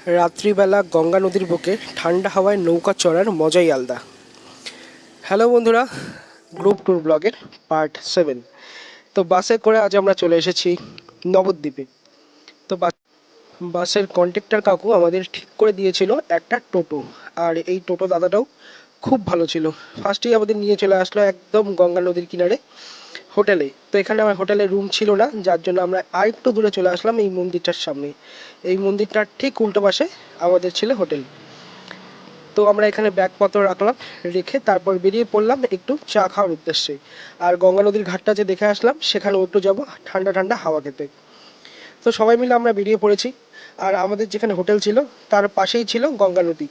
রাত্রিবেলা গঙ্গা নদীর বুকে ঠান্ডা হাওয়ায় নৌকা চড়ার মজাই আলাদা। হ্যালো বন্ধুরা, গ্রুপ ট্যুর ব্লগের পার্ট 7। তো বাসে করে আজ আমরা চলে এসেছি নবদ্বীপে। তো বাসের কন্ডাক্টর কাকু আমাদের ঠিক করে দিয়েছিল একটা টোটো, আর এই টোটো দাদাটাও খুব ভালো ছিল। ফার্স্টেই আমাদের নিয়ে চলে আসলো একদম গঙ্গা নদীর কিনারে হোটেলে। তো এখানে আমার হোটেলে রুম ছিল না, যার জন্য আমরা আরেকটু দূরে চলে আসলাম এই মন্দিরটার সামনে। এই মন্দিরটার ঠিক উল্টো পাশে আমাদের ছিল হোটেল। তো আমরা এখানে ব্যাগপত্র রাখলাম, রেখে তারপর বেরিয়ে পড়লাম একটু চা খাওয়ার উদ্দেশ্যে। আর গঙ্গা নদীর ঘাটটা যে দেখে আসলাম, সেখানেও একটু যাবো ঠান্ডা ঠান্ডা হাওয়া খেতে। তো সবাই মিলে আমরা বেরিয়ে পড়েছি। আর আমাদের যেখানে হোটেল ছিল তার পাশেই ছিল গঙ্গা নদী।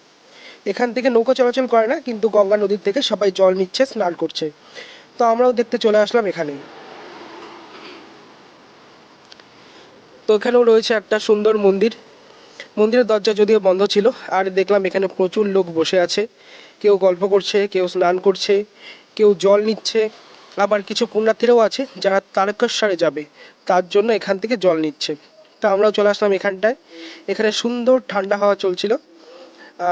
এখান থেকে নৌকা চলাচল করে না, কিন্তু গঙ্গা নদীর থেকে সবাই জল নিচ্ছে, স্নান করছে। তো আমরাও দেখতে চলে আসলাম এখানে। তো এখানেও রয়েছে একটা সুন্দর মন্দির। মন্দিরের দরজা যদিও বন্ধ ছিল। আর দেখলাম এখানে প্রচুর লোক বসে আছে, কেউ গল্প করছে, কেউ স্নান করছে, কেউ জল নিচ্ছে। আবার কিছু পুণ্যার্থীরাও আছে যারা তারকেশ্বরে যাবে, তার জন্য এখান থেকে জল নিচ্ছে। তা আমরাও চলে আসলাম এখানটায়। এখানে সুন্দর ঠান্ডা হাওয়া চলছিল,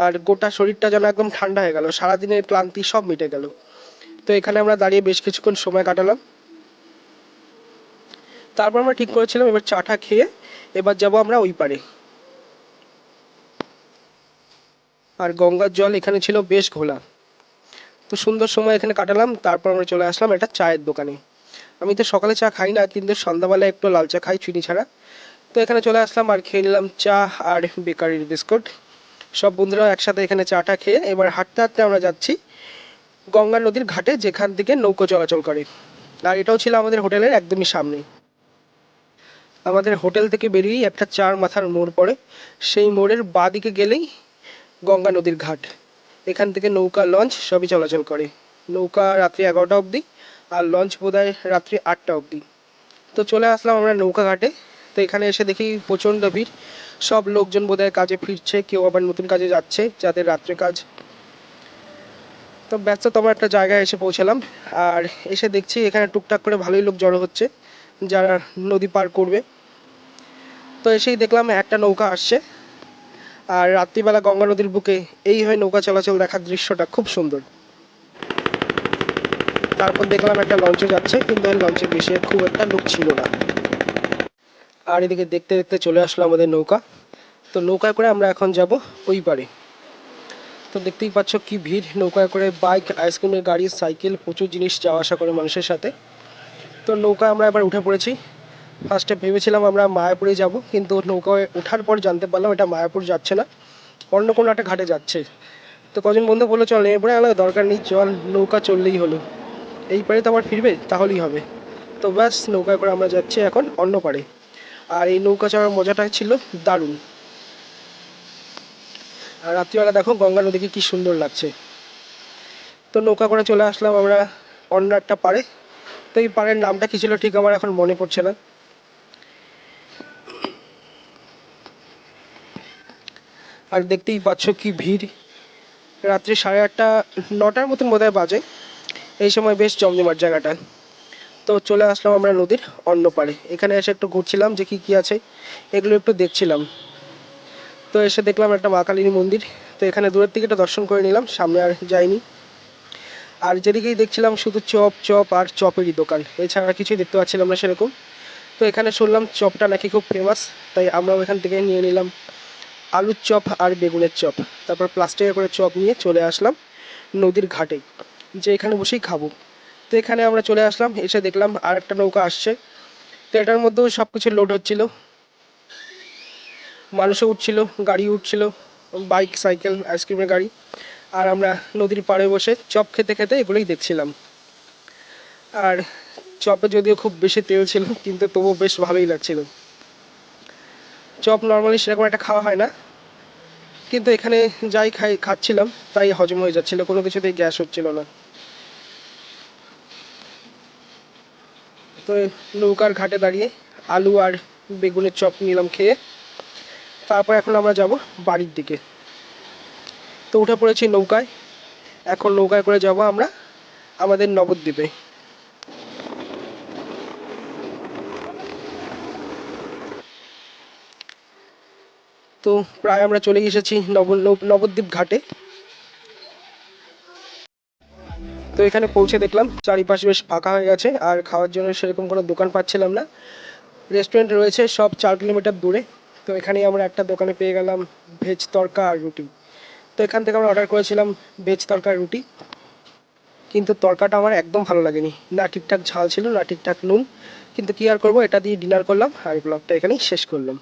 আর গোটা শরীরটা যেন একদম ঠান্ডা হয়ে গেল, সারাদিনের ক্লান্তি সব মিটে গেল। তো এখানে আমরা দাঁড়িয়ে বেশ কিছুক্ষণ সময় কাটালাম। তারপর আমরা ঠিক করেছিলাম এবার চাটা খেয়ে এবার যাব আমরা ওই পারে। আর গঙ্গার জল এখানে ছিল বেশ ঘোলা। তো সুন্দর সময় এখানে কাটালাম। তারপর আমরা চলে আসলাম একটা চায়ের দোকানে। আমি তো সকালে চা খাই না, কিন্তু সন্ধ্যাবেলায় একটু লাল চা খাই চিনি ছাড়া। তো এখানে চলে আসলাম আর খেয়ে নিলাম চা আর বেকারির বিস্কুট। সব বন্ধুরা একসাথে এখানে চাটা খেয়ে এবার হাঁটতে হাঁটতে আমরা যাচ্ছি গঙ্গা নদীর ঘাটে, যেখান থেকে নৌকো চলাচল করে। আর এটাও ছিল আমাদের হোটেলের একদমই সামনে। আমাদের হোটেল থেকে বেরিয়েই একটা চার মাথার মোড় পড়ে। সেই মোড়ের বাঁ দিকে গেলেই গঙ্গা নদীর ঘাট। এখান থেকে নৌকা, লঞ্চ সবই চলাচল করে। নৌকা রাত্রি 11টা অবধি, আর লঞ্চ বোধহয় রাত্রি 8টা অবধি। তো চলে আসলাম আমরা নৌকা ঘাটে। তো এখানে এসে দেখি প্রচণ্ড ভিড়। সব লোকজন বোধহয় কাজে ফিরছে, কেউ আবার নতুন কাজে যাচ্ছে, যাদের রাত্রে কাজ। তো ব্যস্ততম একটা জায়গায় এসে পৌঁছালাম। আর এসে দেখছি এখানে টুকটাক করে ভালোই লোক জড়ো হচ্ছে, যারা নদী পার করবে। তো এসেই দেখলাম একটা নৌকা আসছে। আর রাত্রিবেলা গঙ্গা নদীর বুকে এই হয়ে নৌকা চলাচল দেখার দৃশ্যটা খুব সুন্দর। তারপর দেখলাম একটা লঞ্চে যাচ্ছে, কিন্তু ওই লঞ্চে বেশি খুব একটা লোক ছিল না। আর এদিকে দেখতে দেখতে চলে আসলো আমাদের নৌকা। তো নৌকায় করে আমরা এখন যাব ওই পারে। তো দেখতেই পাচ্ছ কি ভিড় নৌকায় করে, বাইক, আইসক্রিমের গাড়ি, সাইকেল, প্রচুর জিনিস যাওয়া আসা করে মানুষের সাথে। তো নৌকা আমরা এবার উঠে পড়েছি। ফার্স্টে ভেবেছিলাম আমরা মায়াপুরে যাব, কিন্তু নৌকায় ওঠার পর জানতে পারলাম এটা মায়াপুর যাচ্ছে না, অন্য কোনো একটা ঘাটে যাচ্ছে। তো কজন বন্ধু বললো চল নেমে পড়ে, আলাদা দরকার নেই, চল নৌকা চললেই হলো, এই পারে তো আবার ফিরবে, তাহলেই হবে। তো ব্যাস নৌকায় করে আমরা যাচ্ছি এখন অন্য পারে। আর এই নৌকা চড়ার মজাটাই ছিল দারুণ। আর রাত্রিবেলা দেখো গঙ্গা নদীকে কি সুন্দর লাগছে। তো নৌকা করে চলে আসলাম আমরা অন্য একটা পারে। তো এই পাড়ের নামটা কি ছিল ঠিক আমার এখন মনে পড়ছে না। আর দেখতেই পাচ্ছ কি ভিড়। রাত্রি 8:30, 9টার মতন বোধহয় বাজে। এই সময় বেশ জমজমাট জায়গাটা। তো চলে আসলাম আমরা নদীর অন্য পারে। এখানে এসে একটু ঘুরছিলাম যে কি কি আছে, এগুলো একটু দেখছিলাম। তো এসে দেখলাম একটা মা কালীর মন্দির। তো এখানে দূরের থেকে একটা দর্শন করে নিলাম, সামনে আর যাইনি। আর যেদিকেই দেখছিলাম শুধু চপ চপ আর চপেরই দোকান, এছাড়া কিছুই দেখতে পাচ্ছিলাম না সেরকম। তো এখানে শুনলাম চপটা নাকি খুব ফেমাস, তাই আমরাও এখান থেকে নিয়ে নিলাম আলুর চপ আর বেগুনের চপ। তারপর প্লাস্টিকে করে চপ নিয়ে চলে আসলাম নদীর ঘাটে, যে এখানে বসেই খাবো। তো এখানে আমরা চলে আসলাম, এসে দেখলাম আর একটা নৌকা আসছে। তো এটার মধ্যেও সব কিছু লোড হচ্ছিল, মানুষও উঠছিল, গাড়ি উঠছিল, বাইক, সাইকেল, আইসক্রিমের গাড়ি। আর আমরা নদীর পাড়ে বসে চপ খেতে খেতে এগুলোই দেখছিলাম। আর চপে যদিও খুব বেশি তেল ছিল, কিন্তু তবুও বেশ ভালোই লাগছিল। চপ নর্মালি সেরকম একটা খাওয়া হয় না, কিন্তু এখানে যাই খাচ্ছিলাম তাই হজম হয়ে যাচ্ছিল, কোনো কিছুতেই গ্যাস হচ্ছিল না। তো নৌকার ঘাটে দাঁড়িয়ে আলু আর বেগুনের চপ নিলাম খেয়ে। তারপর এখন আমরা যাব বাড়ির দিকে। তো উঠে পড়েছি নৌকায়। এখন নৌকায় করে যাব আমরা আমাদের নবদ্বীপে। তো প্রায় আমরা চলে এসেছি নবদ্বীপ ঘাটে। তো এখানে পৌঁছে দেখলাম চারিপাশ বেশ ফাঁকা হয়ে গেছে, আর খাওয়ার জন্য সেরকম কোনো দোকান পাচ্ছিলাম না। রেস্টুরেন্ট রয়েছে সব 4 কিলোমিটার দূরে। তো এখানেই আমরা একটা দোকানে পেয়ে গেলাম ভেজ তড়কা আর রুটি। তো এখান থেকে আমরা অর্ডার করেছিলাম ভেজ তড়কা রুটি, কিন্তু তড়কাটা আমার একদম ভালো লাগেনি, না ঠিকঠাক ঝাল ছিল না ঠিকঠাক নুন। কিন্তু কি আর করবো, এটা দিয়ে ডিনার করলাম আর ব্লগটা এখানেই শেষ করলাম।